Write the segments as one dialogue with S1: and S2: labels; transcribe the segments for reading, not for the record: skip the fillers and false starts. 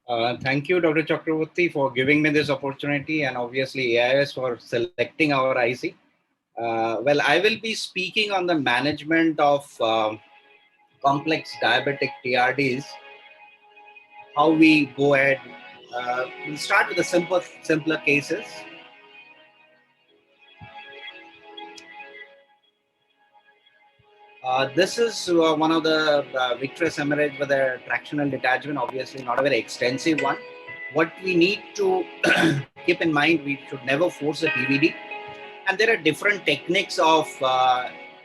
S1: Thank you, Dr. Chakravarti, for giving me this opportunity, and obviously AIS for selecting our IC. Well, I will be speaking on the management of complex diabetic TRDs, how we go ahead. We'll start with the simpler cases. This is one of the vitreous hemorrhage with a tractional detachment, obviously not a very extensive one. What we need to keep in mind, we should never force a PVD. And there are different techniques of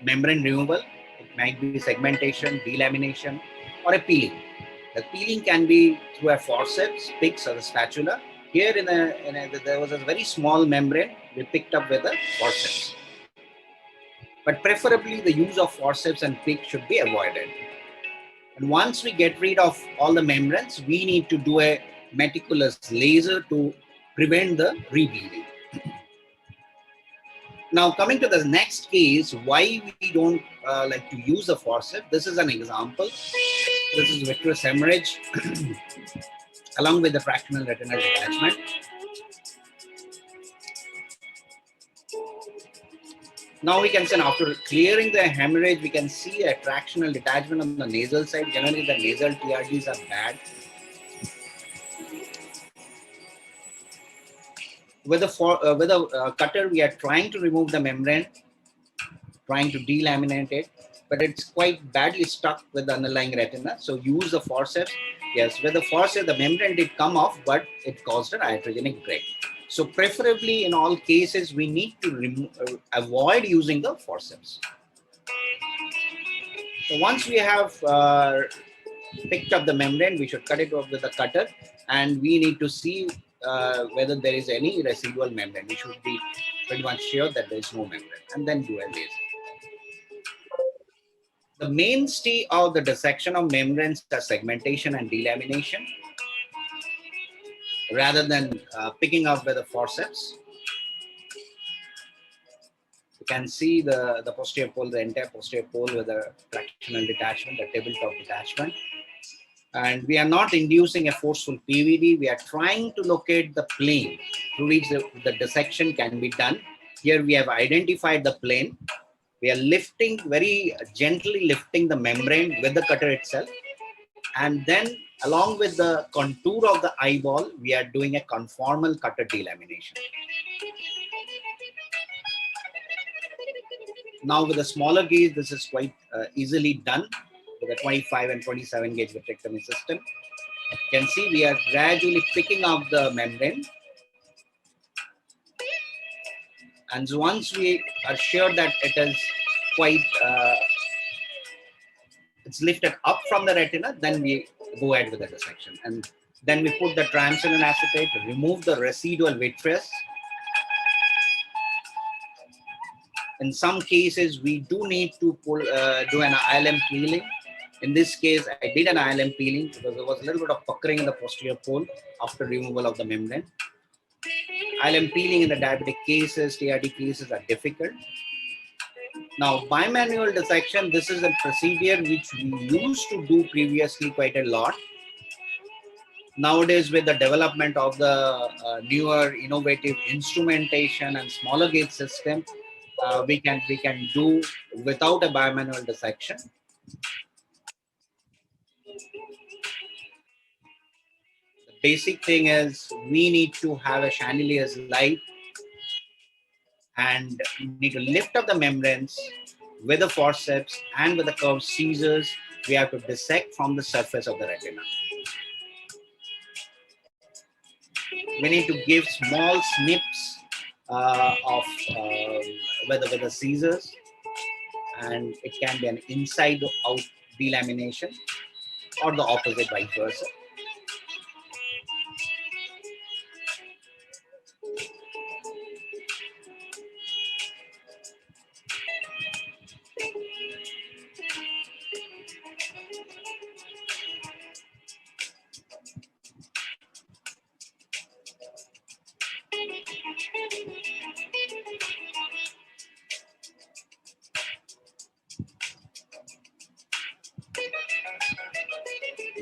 S1: membrane removal. It might be segmentation, delamination, or a peeling. The peeling can be through a forceps, picks, or a spatula. Here there was a very small membrane we picked up with a forceps. But preferably the use of forceps and pick should be avoided. And once we get rid of all the membranes, we need to do a meticulous laser to prevent the rebleeding. Now, coming to the next case, why we don't like to use the forceps. This is an example. This is vitreous hemorrhage along with the fractional retinal detachment. Now we can say after clearing the hemorrhage, we can see a tractional detachment on the nasal side. Generally, the nasal TRDs are bad. With a cutter, we are trying to remove the membrane, trying to delaminate it, but it's quite badly stuck with the underlying retina. So use the forceps. Yes, with the forceps, the membrane did come off, but it caused an iatrogenic break. So preferably in all cases, we need to avoid using the forceps. So once we have picked up the membrane, we should cut it off with a cutter, and we need to see whether there is any residual membrane. We should be pretty much sure that there is no membrane, and then do a laser. The mainstay of the dissection of membranes are segmentation and delamination, rather than picking up with the forceps. You can see the posterior pole, the entire posterior pole with a fractional detachment, the tabletop detachment. And we are not inducing a forceful PVD. We are trying to locate the plane through which the dissection can be done. Here we have identified the plane. We are lifting, very gently lifting the membrane with the cutter itself. And then along with the contour of the eyeball, we are doing a conformal cutter delamination. Now with a smaller gauge, this is quite easily done with a 25 and 27 gauge vitrectomy system. You can see we are gradually picking up the membrane. And so once we are sure that it is quite, it's lifted up from the retina, then we go ahead with the dissection. And then we put the triamcinolone acetate to remove the residual vitreous. In some cases, we do need to do an ILM peeling. In this case, I did an ILM peeling because there was a little bit of puckering in the posterior pole after removal of the membrane. ILM peeling in the diabetic cases, TRD cases are difficult. Now, bimanual dissection, this is a procedure which we used to do previously quite a lot. Nowadays, with the development of the newer innovative instrumentation and smaller gauge system, we can do without a bimanual dissection. The basic thing is we need to have a chandelier's light and need to lift up the membranes with the forceps and with the curved scissors. We have to dissect from the surface of the retina. We need to give small snips with the scissors, and it can be an inside out delamination or the opposite, vice versa.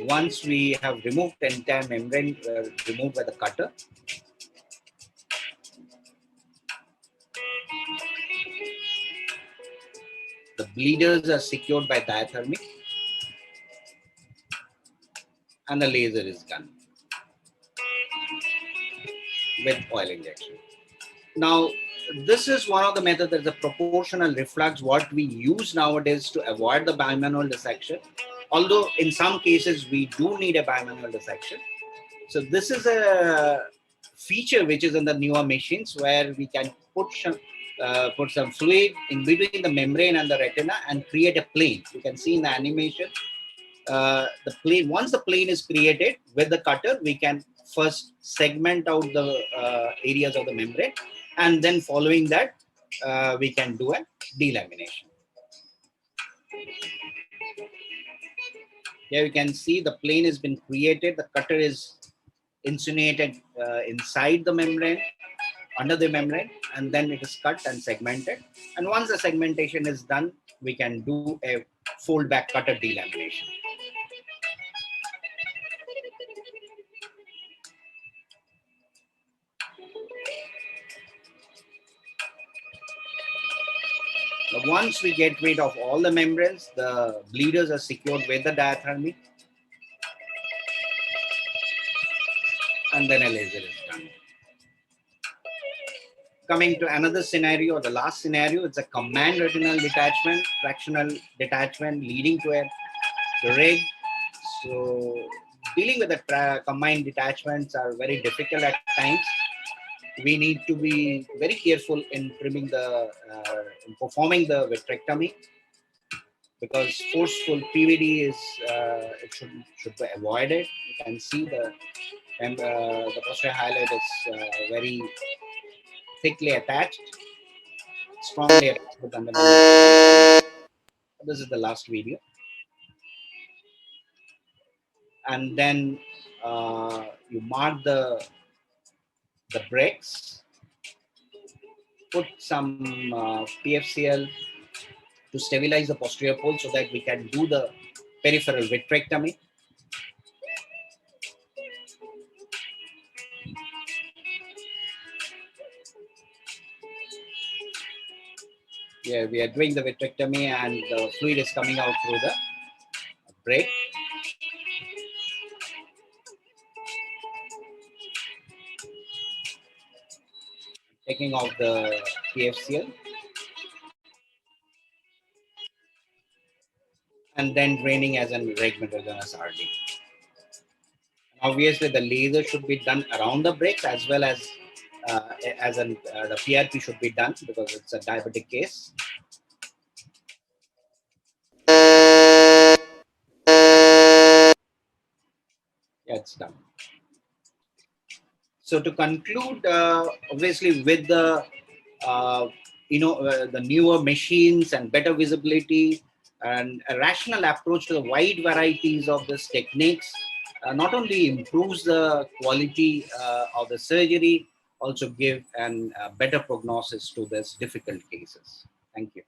S1: once we have removed the entire membrane, removed by the cutter, the bleeders are secured by diathermy and the laser is done with oil injection. Now, this is one of the methods, that's a proportional reflux, what we use nowadays to avoid the bimanual dissection. Although in some cases we do need a bimanual dissection. So this is a feature which is in the newer machines where we can put some fluid in between the membrane and the retina and create a plane. You can see in the animation, the plane, once the plane is created with the cutter, we can first segment out the areas of the membrane, and then following that, we can do a delamination. Here you can see the plane has been created, the cutter is insinuated inside the membrane, under the membrane, and then it is cut and segmented. And once the segmentation is done, we can do a fold back cutter delamination. Now, once we get rid of all the membranes, the bleeders are secured with the diathermy, and then a laser is done. Coming to another scenario, the last scenario, it's a combined retinal detachment, fractional detachment leading to a rig. So dealing with the combined detachments are very difficult at times. We need to be very careful in trimming in performing the vitrectomy, because forceful PVD is it should be avoided. You can see the posterior highlight is very thickly attached, strongly attached with underneath. This is the last video, and then you mark the breaks, put some PFCL to stabilize the posterior pole so that we can do the peripheral vitrectomy. Yeah, we are doing the vitrectomy and the fluid is coming out through the break. Taking off the PFCL and then draining as an regmetrogenous RD. Obviously, the laser should be done around the breaks as well as the PRP should be done because it's a diabetic case. Yeah, it's done. So to conclude, obviously with the the newer machines and better visibility and a rational approach to the wide varieties of these techniques, not only improves the quality of the surgery, also give an better prognosis to these difficult cases. Thank you.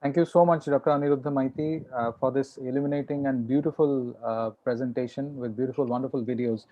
S2: Thank you so much, Dr. Aniruddha MAITI, for this illuminating and beautiful presentation with beautiful, wonderful videos.